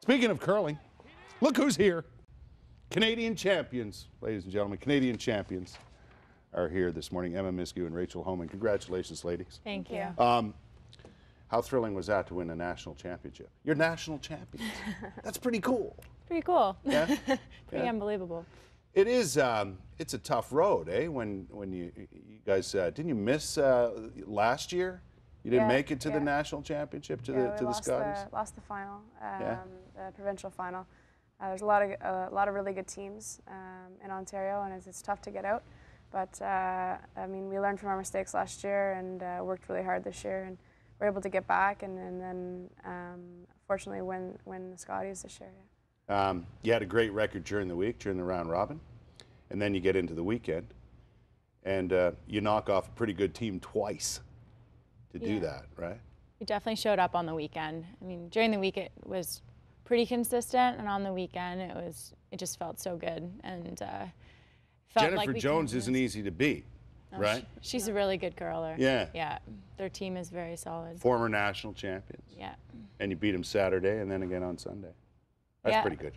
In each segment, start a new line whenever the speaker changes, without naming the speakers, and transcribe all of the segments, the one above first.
Speaking of curling, look who's here. Canadian champions, ladies and gentlemen, Canadian champions are here this morning. Emma Miskew and Rachel Homan. Congratulations, ladies.
Thank you.
How thrilling was that to win a national championship? You're national champions. That's pretty cool.
Pretty cool.
Yeah?
Pretty unbelievable.
It is. It's a tough road, eh? When you guys didn't you miss last year? You didn't make it to the national championship to the Scotties.
Lost the final, the provincial final. There's a lot of really good teams in Ontario, and it's tough to get out. But I mean, we learned from our mistakes last year and worked really hard this year, and we're able to get back and then fortunately win the Scotties this year. Yeah.
You had a great record during the week, during the round robin, and then you get into the weekend, and you knock off a pretty good team twice to do that, right?
We definitely showed up on the weekend. I mean, during the week it was pretty consistent, and on the weekend it just felt so good, and felt
Jennifer
like
Jones isn't easy to beat, right?
She's a really good curler.
Yeah.
Yeah, their team is very solid.
Former national champions.
Yeah.
And you beat them Saturday and then again on Sunday. That's pretty good.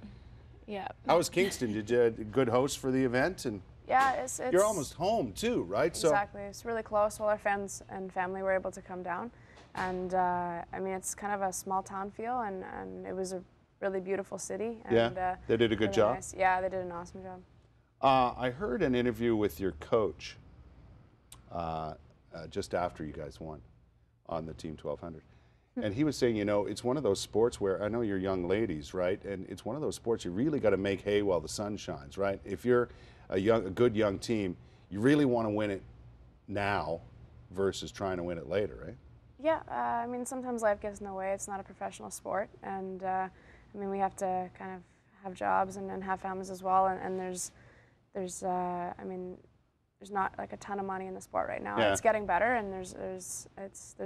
Yeah.
How was Kingston? Did you have a good host for the event? And
yeah, it's
you're almost home too, right?
Exactly. It's really close. All our friends and family were able to come down, and I mean, it's kind of a small town feel, and it was a really beautiful city. And,
they did a good job.
Nice. Yeah, they did an awesome job.
I heard an interview with your coach just after you guys won on the Team 1200. And he was saying, you know, it's one of those sports where, I know you're young ladies, right? And it's one of those sports you really got to make hay while the sun shines, right? If you're a good young team, you really want to win it now versus trying to win it later, right?
Yeah, I mean, sometimes life gets in the way. It's not a professional sport. And, I mean, we have to kind of have jobs and have families as well. And there's I mean, there's not like a ton of money in the sport right now. It's getting better, and there's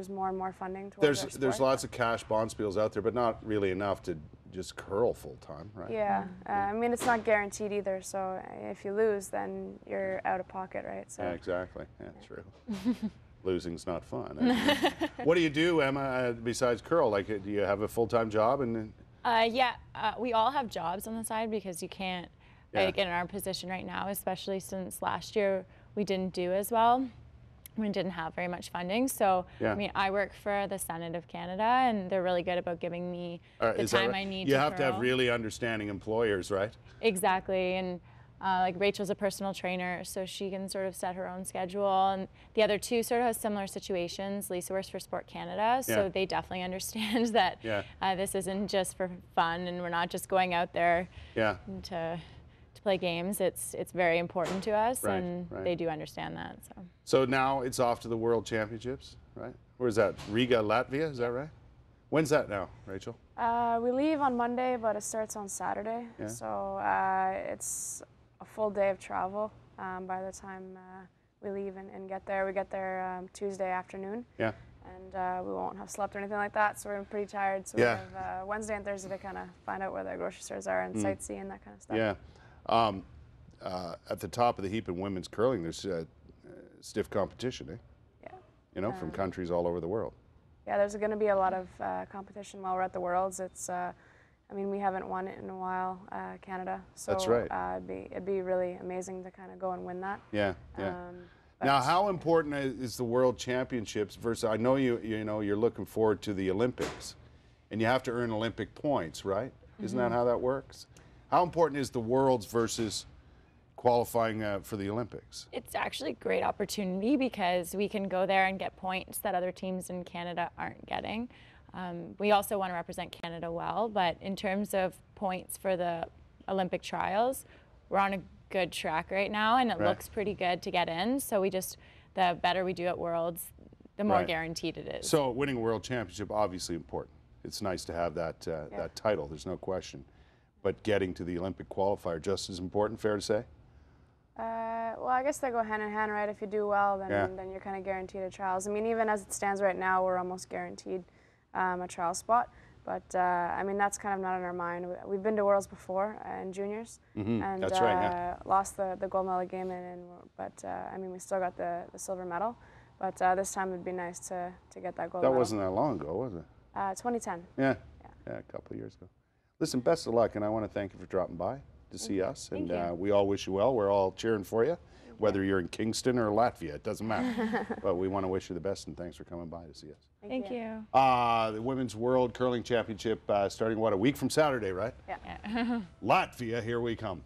more and more funding towards our sport.
There's lots of cash bond spiels out there, but not really enough to just curl full time, right?
Yeah, I mean, it's not guaranteed either. So if you lose, then you're out of pocket, right? So
yeah, exactly. Yeah, true. Losing's not fun. What do you do, Emma, besides curl? Like, do you have a full-time job? And
we all have jobs on the side because you can't. Like in our position right now, especially since last year we didn't do as well. We didn't have very much funding. So, I mean, I work for the Senate of Canada, and they're really good about giving me the time I need to curl.
You have to have really understanding employers, right?
Exactly. And like Rachel's a personal trainer, so she can sort of set her own schedule. And the other two sort of have similar situations. Lisa works for Sport Canada, so they definitely understand that this isn't just for fun, and we're not just going out there to play games. It's very important to us, and they do understand that.
So now it's off to the World Championships, right? Where's that? Riga, Latvia, is that right? When's that now, Rachel?
We leave on Monday, but it starts on Saturday. Yeah. So it's a full day of travel by the time we leave and get there. We get there Tuesday afternoon. Yeah. And we won't have slept or anything like that, so we're pretty tired. So we have Wednesday and Thursday to kind of find out where the grocery stores are and sightsee and that kind of stuff.
Yeah. At the top of the heap in women's curling, there's stiff competition, eh? Yeah. You know, from countries all over the world.
Yeah, there's going to be a lot of competition while we're at the Worlds. It's, I mean, we haven't won it in a while, Canada. So
that's right.
It'd be really amazing to kind of go and win that.
Yeah, yeah. Now, how important is the World Championships versus? I know you're looking forward to the Olympics, and you have to earn Olympic points, right? Isn't that how that works? How important is the Worlds versus qualifying for the Olympics?
It's actually a great opportunity because we can go there and get points that other teams in Canada aren't getting. We also want to represent Canada well, but in terms of points for the Olympic trials, we're on a good track right now, and it looks pretty good to get in. So the better we do at Worlds, the more guaranteed it is.
So winning a World Championship, obviously important. It's nice to have that, that title, there's no question. But getting to the Olympic qualifier, just as important, fair to say?
Well, I guess they go hand in hand, right? If you do well, then you're kind of guaranteed a trials. I mean, even as it stands right now, we're almost guaranteed a trial spot. But, I mean, that's kind of not in our mind. We've been to Worlds before in juniors. And
that's right,
lost the gold medal game, but, I mean, we still got the silver medal. But this time it would be nice to get that gold medal.
That wasn't that long ago, was it?
2010.
Yeah, a couple of years ago. Listen, best of luck, and I want to thank you for dropping by to see us. And we all wish you well. We're all cheering for you, whether you're in Kingston or Latvia. It doesn't matter. But we want to wish you the best, and thanks for coming by to see us.
Thank you.
The Women's World Curling Championship starting, what, a week from Saturday, right?
Yeah.
Latvia, here we come.